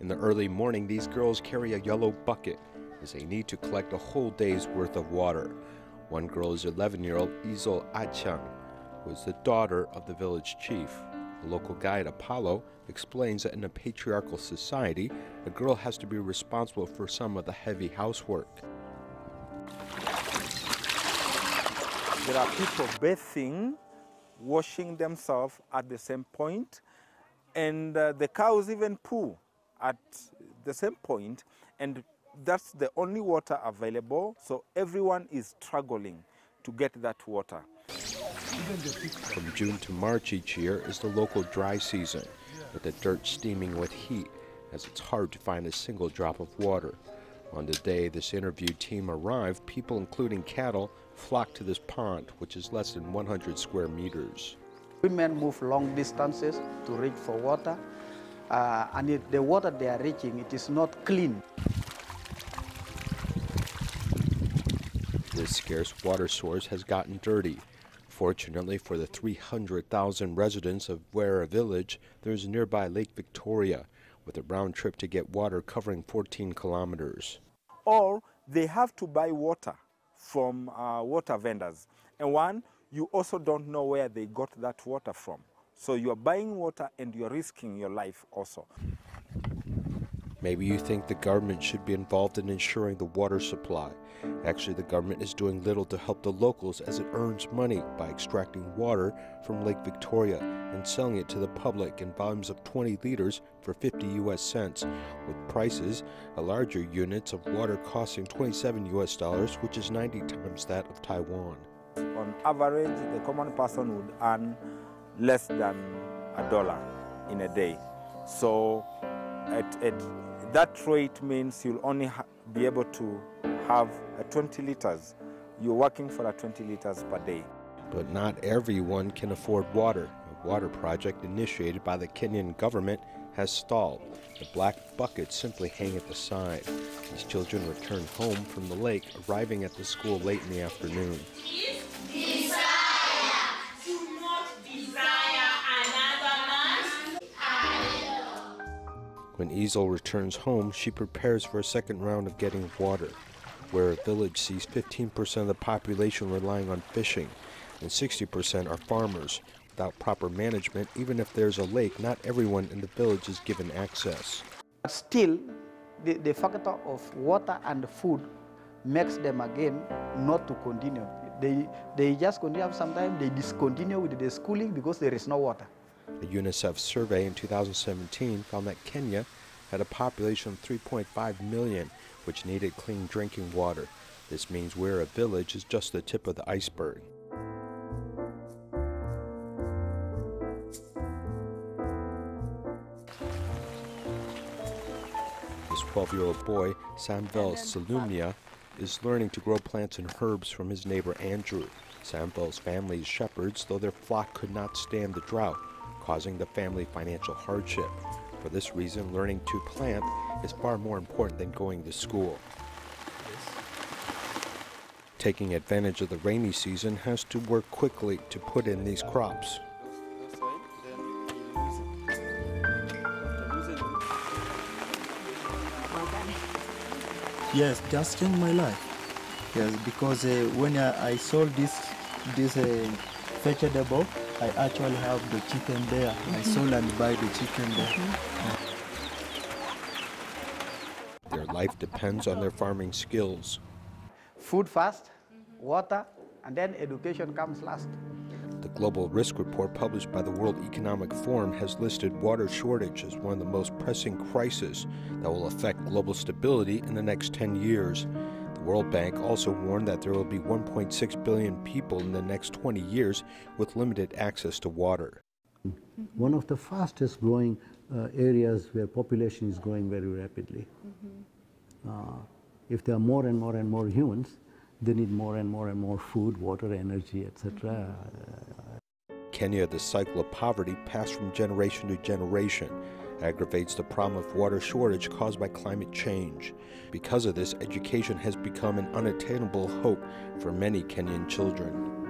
In the early morning, these girls carry a yellow bucket as they need to collect a whole day's worth of water. One girl is 11-year-old Izol Achang, who is the daughter of the village chief. The local guide, Apollo, explains that in a patriarchal society, a girl has to be responsible for some of the heavy housework. There are people bathing, washing themselves at the same point, and the cows even poo at the same point, and that's the only water available, so everyone is struggling to get that water. From June to March each year is the local dry season, with the dirt steaming with heat, as it's hard to find a single drop of water. On the day this interviewed team arrived, people including cattle flocked to this pond, which is less than 100 square meters. Women move long distances to reach for water, and the water they are reaching, it is not clean. This scarce water source has gotten dirty. Fortunately for the 300,000 residents of Wera village, there is a nearby Lake Victoria, with a round trip to get water covering 14 kilometers. Or they have to buy water from water vendors. And one, you also don't know where they got that water from. So you're buying water and you're risking your life also. Maybe you think the government should be involved in ensuring the water supply. Actually, the government is doing little to help the locals as it earns money by extracting water from Lake Victoria and selling it to the public in volumes of 20 liters for 50 US cents, with prices, larger units of water costing 27 US dollars, which is 90 times that of Taiwan. On average, the common person would earn less than $1 in a day. So at that rate means you'll only be able to have 20 liters. You're working for 20 liters per day. But not everyone can afford water. A water project initiated by the Kenyan government has stalled. The black buckets simply hang at the side. These children return home from the lake, arriving at the school late in the afternoon. When Izol returns home, she prepares for a second round of getting water. Where a village sees 15% of the population relying on fishing, and 60% are farmers. Without proper management, even if there's a lake, not everyone in the village is given access. But still, the factor of water and food makes them again not to continue. They just continue. Sometimes they discontinue with the schooling because there is no water. A UNICEF survey in 2017 found that Kenya had a population of 3.5 million, which needed clean drinking water. This means Wera village is just the tip of the iceberg. This 12-year-old boy, Samvel Salumia, is learning to grow plants and herbs from his neighbor Andrew. Samvel's family is shepherds, though their flock could not stand the drought, causing the family financial hardship. For this reason, learning to plant is far more important than going to school. Taking advantage of the rainy season has to work quickly to put in these crops. Yes, just changed my life. Yes, because when I sold this vegetable, I actually have the chicken there. I sold and buy the chicken there. Their life depends on their farming skills. Food first, water, and then education comes last. The Global Risk Report published by the World Economic Forum has listed water shortage as one of the most pressing crises that will affect global stability in the next 10 years. The World Bank also warned that there will be 1.6 billion people in the next 20 years with limited access to water. One of the fastest growing areas where population is growing very rapidly. If there are more and more humans, they need more and more food, water, energy, etc. Kenya, the cycle of poverty passed from generation to generation, aggravates the problem of water shortage caused by climate change. Because of this, education has become an unattainable hope for many Kenyan children.